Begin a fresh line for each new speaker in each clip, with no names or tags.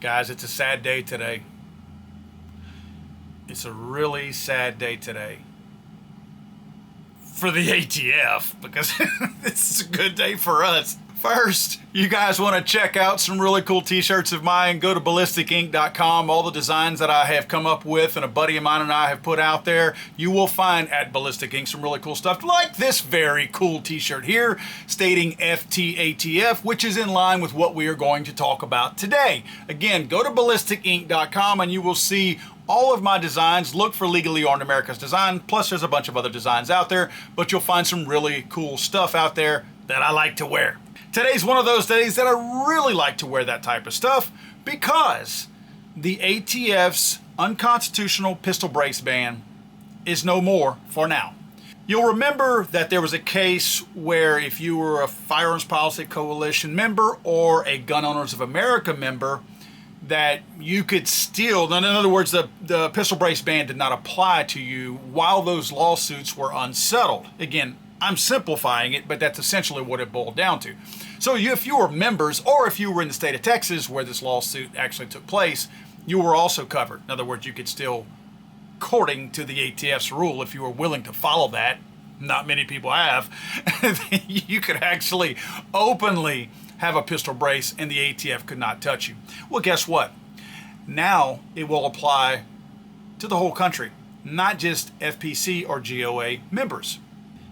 Guys, it's a sad day today. It's a really sad day today for the ATF, because this is a good day for us. First, you guys want to check out some really cool t-shirts of mine, go to ballisticink.com. All the designs that I have come up with and a buddy of mine and I have put out there, you will find at Ballistic Ink some really cool stuff, like this very cool t-shirt here stating FTATF, which is in line with what we are going to talk about today. Again, go to ballisticink.com and you will see all of my designs. Look for Legally Armed America's design, plus there's a bunch of other designs out there, but you'll find some really cool stuff out there that I like to wear. Today's one of those days that I really like to wear that type of stuff, because the ATF's unconstitutional pistol brace ban is no more for now. You'll remember that there was a case where if you were a Firearms Policy Coalition member or a Gun Owners of America member, that you could still, in other words, the pistol brace ban did not apply to you while those lawsuits were unsettled. Again, I'm simplifying it, but that's essentially what it boiled down to. So if you were members, or if you were in the state of Texas where this lawsuit actually took place, you were also covered. In other words, you could still, according to the ATF's rule, if you were willing to follow that, not many people have, you could actually openly have a pistol brace and the ATF could not touch you. Well, guess what? Now it will apply to the whole country, not just FPC or GOA members.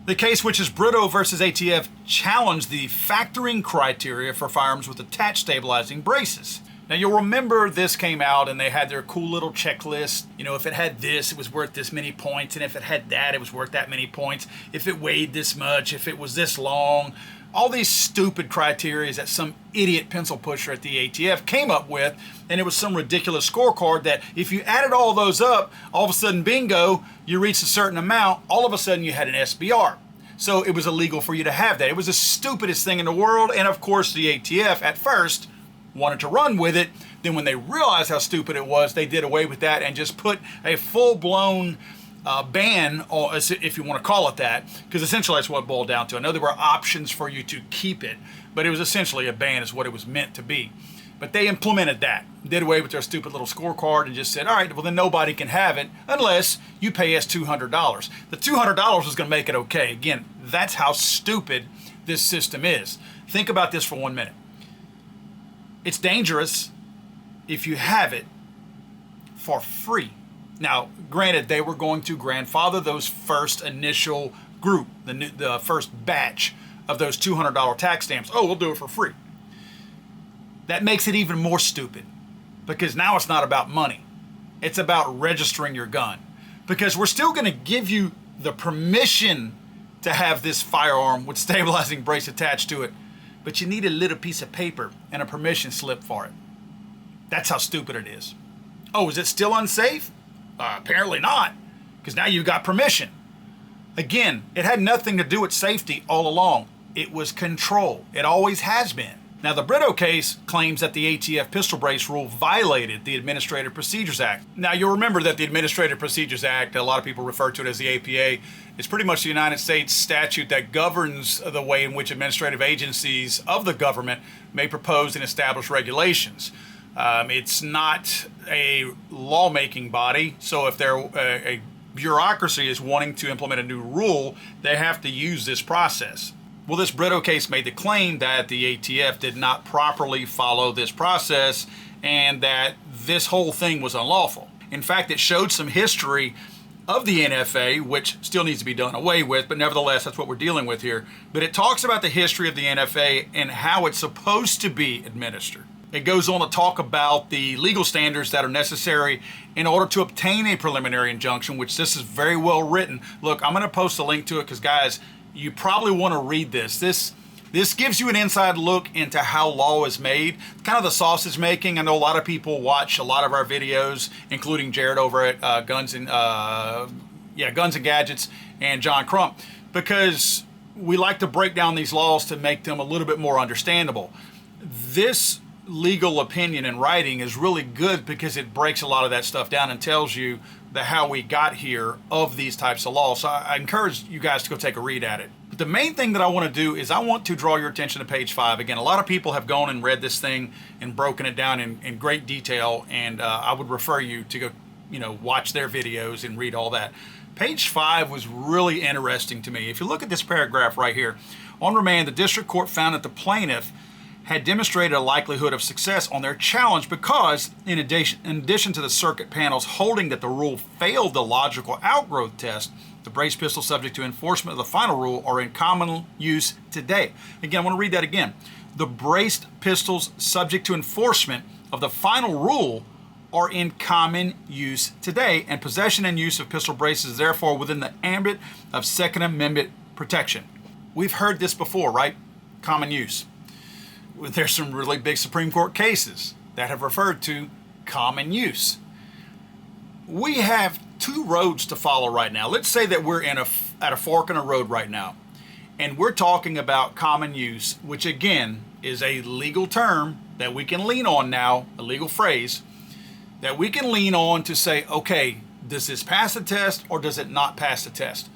The case, which is Brito versus ATF, challenged the factoring criteria for firearms with attached stabilizing braces. Now, you'll remember this came out and they had their cool little checklist. You know, if it had this, it was worth this many points. And if it had that, it was worth that many points. If it weighed this much, if it was this long. All these stupid criteria that some idiot pencil pusher at the ATF came up with. And it was some ridiculous scorecard that if you added all those up, all of a sudden, bingo, you reached a certain amount. All of a sudden, you had an SBR. So it was illegal for you to have that. It was the stupidest thing in the world. And of course, the ATF at first wanted to run with it. Then when they realized how stupid it was, they did away with that and just put a full-blown ban, or if you want to call it that, because essentially that's what it boiled down to. I know there were options for you to keep it, but it was essentially a ban is what it was meant to be. But they implemented that, did away with their stupid little scorecard and just said, all right, well then nobody can have it unless you pay us $200. The $200 is going to make it okay. Again, that's how stupid this system is. Think about this for 1 minute. It's dangerous if you have it for free. Now, granted, they were going to grandfather those first initial group, the first batch of those $200 tax stamps. Oh, we'll do it for free. That makes it even more stupid, because now it's not about money. It's about registering your gun, because we're still going to give you the permission to have this firearm with stabilizing brace attached to it, but you need a little piece of paper and a permission slip for it. That's how stupid it is. Oh, is it still unsafe? Apparently not, because now you've got permission. Again, it had nothing to do with safety all along. It was control. It always has been. Now, the Brito case claims that the ATF pistol brace rule violated the Administrative Procedures Act. Now, you'll remember that the Administrative Procedures Act, a lot of people refer to it as the APA, is pretty much the United States statute that governs the way in which administrative agencies of the government may propose and establish regulations. It's not a lawmaking body, so if a bureaucracy is wanting to implement a new rule, they have to use this process. Well, this Brito case made the claim that the ATF did not properly follow this process and that this whole thing was unlawful. In fact, it showed some history of the NFA, which still needs to be done away with, but nevertheless, that's what we're dealing with here. But it talks about the history of the NFA and how it's supposed to be administered. It goes on to talk about the legal standards that are necessary in order to obtain a preliminary injunction, which this is very well written. Look, I'm going to post a link to it because, guys, you probably want to read this. This gives you an inside look into how law is made, kind of the sausage making. I know a lot of people watch a lot of our videos, including Jared over at Guns and Gadgets and John Crump, because we like to break down these laws to make them a little bit more understandable. This legal opinion in writing is really good because it breaks a lot of that stuff down and tells you the how we got here of these types of laws. So I encourage you guys to go take a read at it. But the main thing that I want to do is I want to draw your attention to page 5. Again, a lot of people have gone and read this thing and broken it down in great detail, and I would refer you to go, watch their videos and read all that. Page 5 was really interesting to me. If you look at this paragraph right here, on remand, the district court found that the plaintiff had demonstrated a likelihood of success on their challenge because, in addition to the circuit panel's holding that the rule failed the logical outgrowth test, the brace pistols subject to enforcement of the final rule are in common use today. Again, I want to read that again. The braced pistols subject to enforcement of the final rule are in common use today, and possession and use of pistol braces is therefore within the ambit of Second Amendment protection. We've heard this before, right? Common use. There's some really big Supreme Court cases that have referred to common use. We have two roads to follow right now. Let's say that we're at a fork in a road right now, and we're talking about common use, which again is a legal term that we can lean on now, a legal phrase, that we can lean on to say, okay, does this pass the test or does it not pass the test?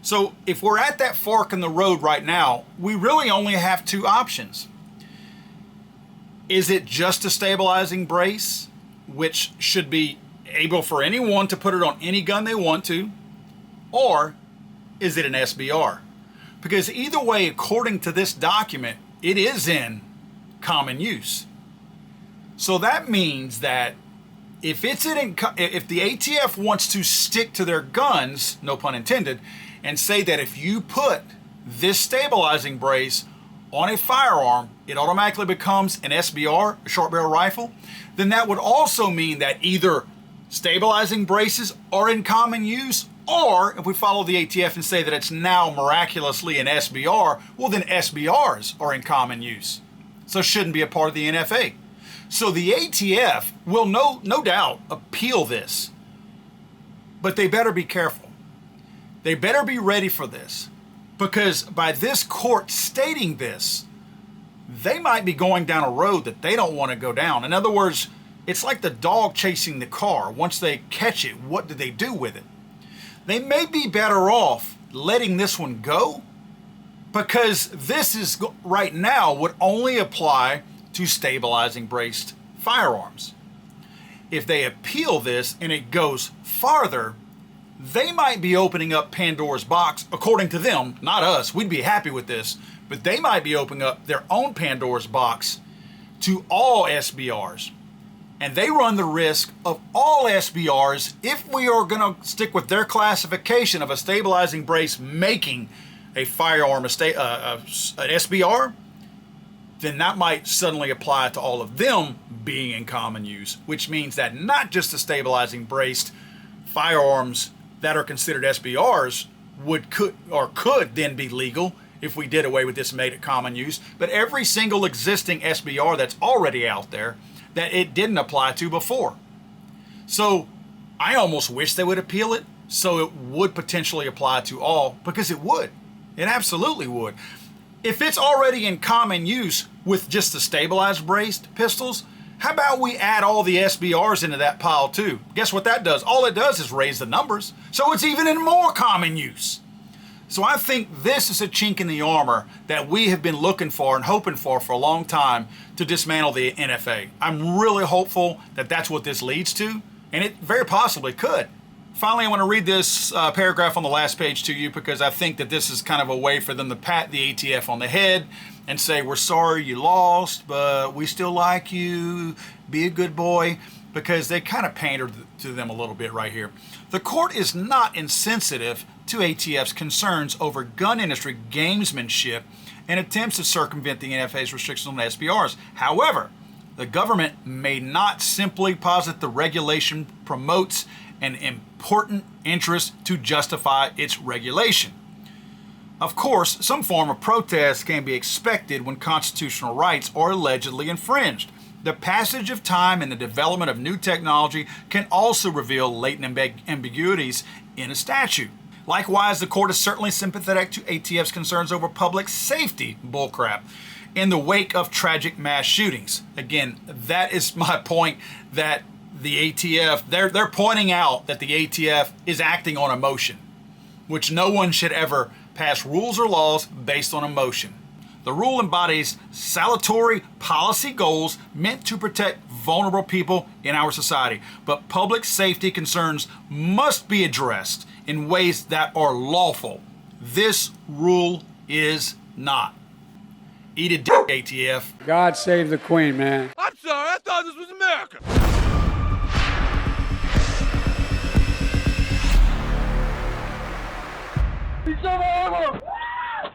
So if we're at that fork in the road right now, we really only have two options. Is it just a stabilizing brace, which should be able for anyone to put it on any gun they want to, or is it an SBR? Because either way, according to this document, it is in common use. So that means that if the ATF wants to stick to their guns, no pun intended, and say that if you put this stabilizing brace on a firearm, it automatically becomes an SBR, a short barrel rifle, then that would also mean that either stabilizing braces are in common use, or if we follow the ATF and say that it's now miraculously an SBR, well then SBRs are in common use. So it shouldn't be a part of the NFA. So the ATF will no doubt appeal this, but they better be careful. They better be ready for this, because by this court stating this, they might be going down a road that they don't want to go down. In other words, it's like the dog chasing the car. Once they catch it, what do they do with it? They may be better off letting this one go, because this is right now would only apply to stabilizing braced firearms. If they appeal this and it goes farther, they might be opening up Pandora's box, according to them, not us. We'd be happy with this, but they might be opening up their own Pandora's box to all SBRs. And they run the risk of all SBRs, if we are going to stick with their classification of a stabilizing brace making a firearm an SBR, then that might suddenly apply to all of them being in common use, which means that not just the stabilizing braced firearms that are considered SBRs could then be legal if we did away with this and made it common use, but every single existing SBR that's already out there that it didn't apply to before. So I almost wish they would appeal it so it would potentially apply to all, because it would. It absolutely would. If it's already in common use with just the stabilized braced pistols, how about we add all the SBRs into that pile too? Guess what that does? All it does is raise the numbers, so it's even in more common use. So I think this is a chink in the armor that we have been looking for and hoping for a long time to dismantle the NFA. I'm really hopeful that that's what this leads to, and it very possibly could. Finally, I want to read this paragraph on the last page to you, because I think that this is kind of a way for them to pat the ATF on the head and say, we're sorry you lost, but we still like you, be a good boy, because they kind of pandered to them a little bit right here. The court is not insensitive to ATF's concerns over gun industry gamesmanship and attempts to circumvent the NFA's restrictions on SBRs. However, the government may not simply posit the regulation promotes an important interest to justify its regulation. Of course, some form of protest can be expected when constitutional rights are allegedly infringed. The passage of time and the development of new technology can also reveal latent ambiguities in a statute. Likewise, the court is certainly sympathetic to ATF's concerns over public safety bullcrap in the wake of tragic mass shootings. Again, that is my point, that the ATF, they're pointing out that the ATF is acting on emotion. which no one should ever pass rules or laws based on emotion. The rule embodies salutary policy goals meant to protect vulnerable people in our society, but public safety concerns must be addressed in ways that are lawful. This rule is not. Eat a dick, ATF.
God save the Queen, man.
I'm sorry, I thought this was America.